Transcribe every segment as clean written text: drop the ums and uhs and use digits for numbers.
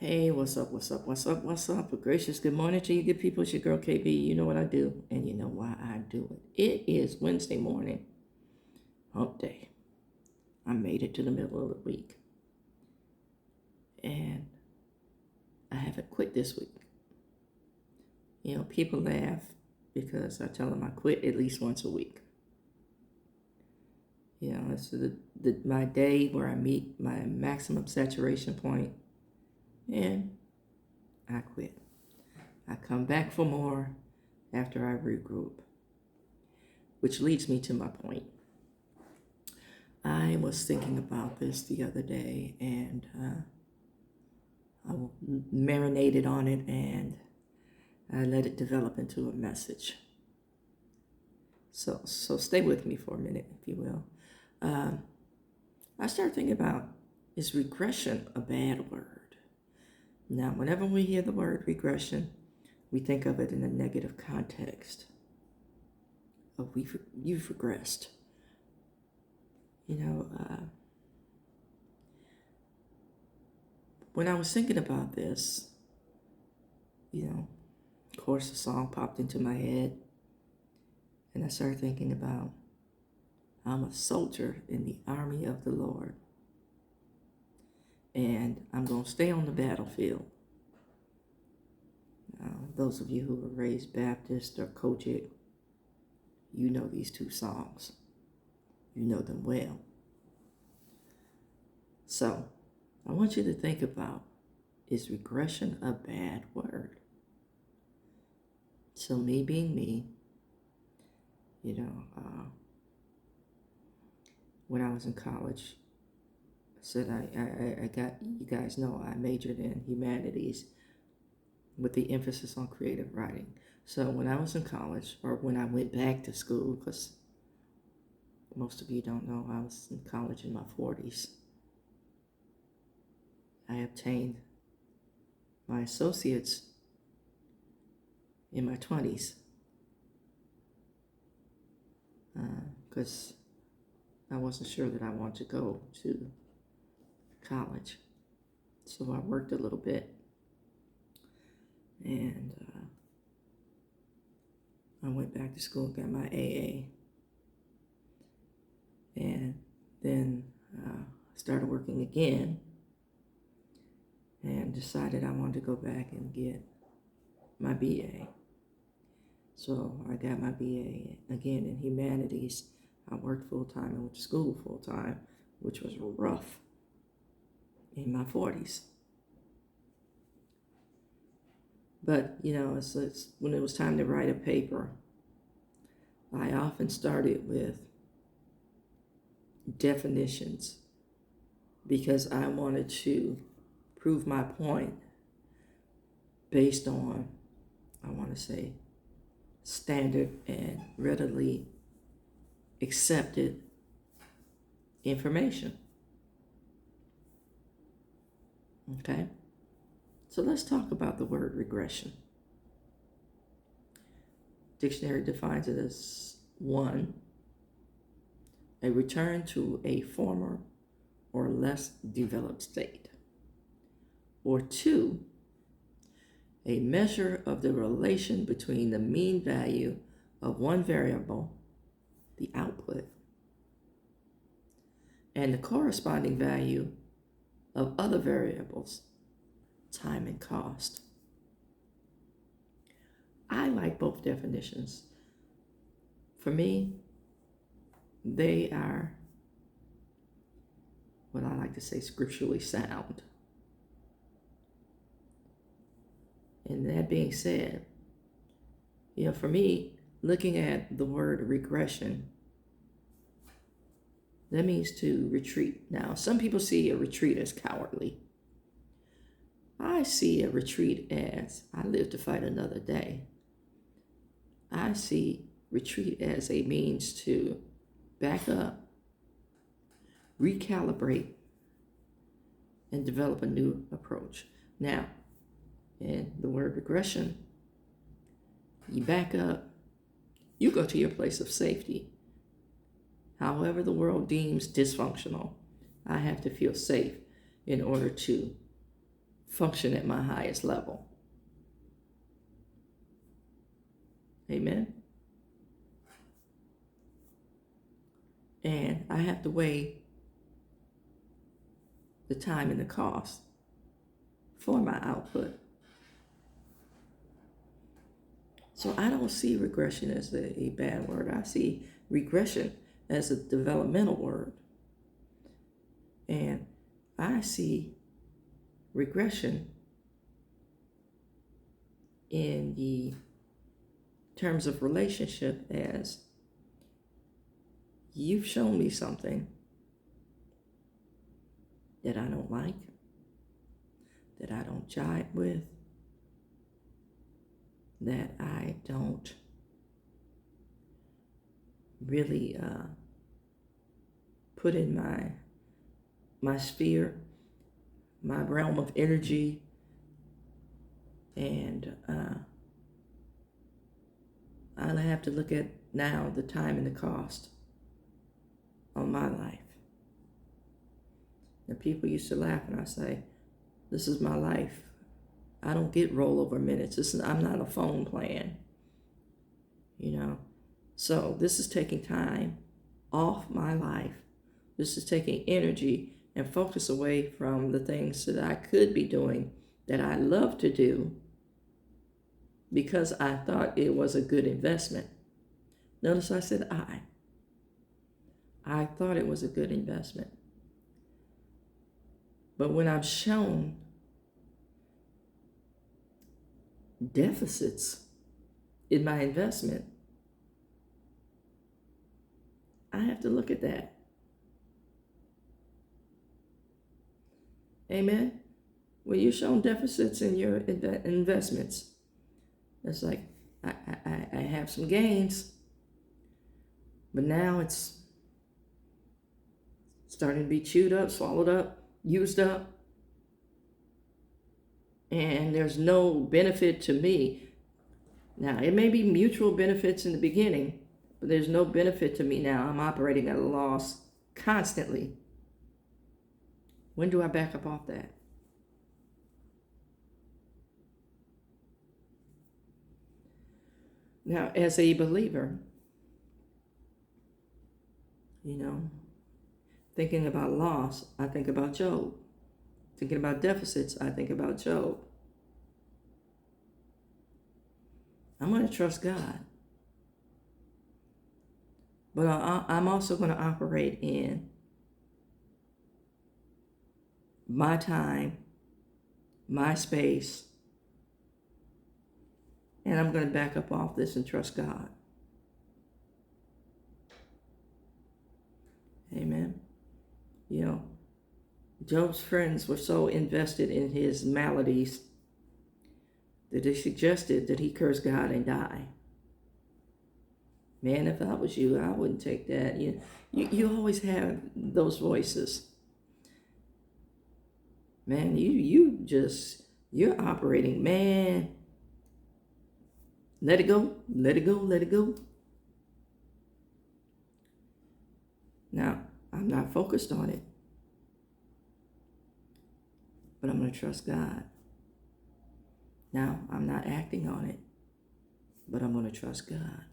Hey, what's up? What's up? What's up? What's up? Gracious good morning to you, good people. It's your girl KB. You know what I do, and you know why I do it. It is Wednesday morning, hump day. I made it to the middle of the week, and I haven't quit this week. You know, people laugh because I tell them I quit at least once a week. You know, it's my day where I meet my maximum saturation point, and I quit. I come back for more after I regroup, which leads me to my point. I was thinking about this the other day, and I marinated on it, and I let it develop into a message. So stay with me for a minute, if you will. I started thinking about, is regression a bad word? Now, whenever we hear the word regression, we think of it in a negative context. Of you've regressed. You know, when I was thinking about this, of course, the song popped into my head, and I started thinking about, I'm a soldier in the army of the Lord, and I'm going to stay on the battlefield. Those of you who were raised Baptist or Kojic, you know these two songs. You know them well. So, I want you to think about, is regression a bad word? So me being me, when I was in college, I got, you guys know I majored in humanities with the emphasis on creative writing. So when I was in college, or when I went back to school, because most of you don't know, I was in college in my 40s. I obtained my associates in my 20s because I wasn't sure that I wanted to go to college. So I worked a little bit, and I went back to school and got my AA, and then started working again, and decided I wanted to go back and get my BA. So I got my BA again in humanities. I worked full-time and went to school full-time, which was rough in my 40s. But, it's when it was time to write a paper, I often started with definitions because I wanted to prove my point based on, I want to say, standard and readily accepted information. Okay? So let's talk about the word regression. Dictionary defines it as 1, a return to a former or less developed state, or 2, a measure of the relation between the mean value of one variable, the output, and the corresponding value of other variables, time and cost. I like both definitions. For me, they are what I like to say scripturally sound. And that being said, for me, looking at the word regression, that means to retreat. Now, some people see a retreat as cowardly. I see a retreat as, I live to fight another day. I see retreat as a means to back up, recalibrate, and develop a new approach. Now, in the word regression, you back up, you go to your place of safety. However the world deems dysfunctional, I have to feel safe in order to function at my highest level. Amen. And I have to weigh the time and the cost for my output. So I don't see regression as a bad word. I see regression as a developmental word. And I see regression in the terms of relationship as you've shown me something that I don't like, that I don't jive with, that I don't really put in my sphere, my realm of energy, and I have to look at now the time and the cost on my life. And people used to laugh and I say, this is my life. I don't get rollover minutes. I'm not a phone plan, So this is taking time off my life. This is taking energy and focus away from the things that I could be doing that I love to do because I thought it was a good investment. Notice I said I thought it was a good investment. But when I'm shown deficits in my investment, I have to look at that. Amen? When you're shown deficits in your investments, it's like, I have some gains, but now it's starting to be chewed up, swallowed up, used up, and there's no benefit to me. Now, it may be mutual benefits in the beginning, but there's no benefit to me now. I'm operating at a loss constantly. When do I back up off that? Now, as a believer, thinking about loss, I think about Job. Thinking about deficits, I think about Job. I'm going to trust God. But I'm also going to operate in my time, my space, and I'm going to back up off this and trust God. Amen. Job's friends were so invested in his maladies that they suggested that he curse God and die. Man, if I was you, I wouldn't take that. You always have those voices. Man, you're operating, man. Let it go, let it go, let it go. Now, I'm not focused on it, but I'm going to trust God. Now, I'm not acting on it, but I'm going to trust God.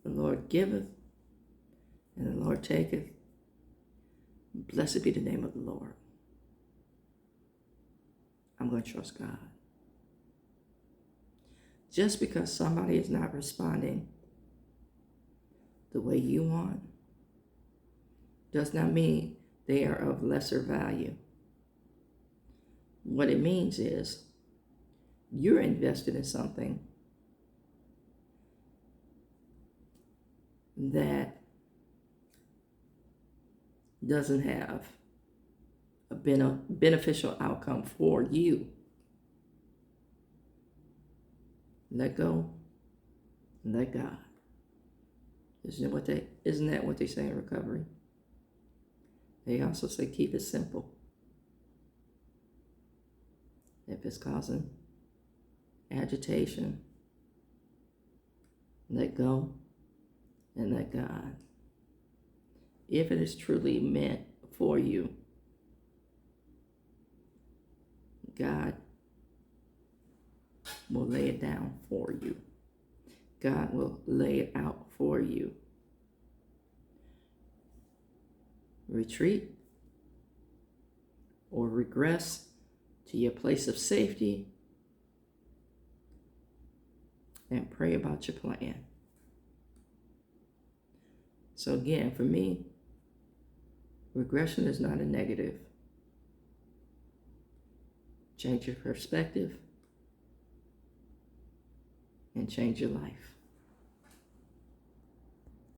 The Lord giveth, and the Lord taketh. Blessed be the name of the Lord. I'm going to trust God. Just because somebody is not responding the way you want does not mean they are of lesser value. What it means is you're invested in something that doesn't have a beneficial outcome for you. Let go, let God. Isn't that what they say in recovery? They also say keep it simple. If it's causing agitation, let go and let God. If it is truly meant for you, God will lay it down for you. God will lay it out for you. Retreat or regress to your place of safety and pray about your plan. So again, for me, regression is not a negative. Change your perspective and change your life.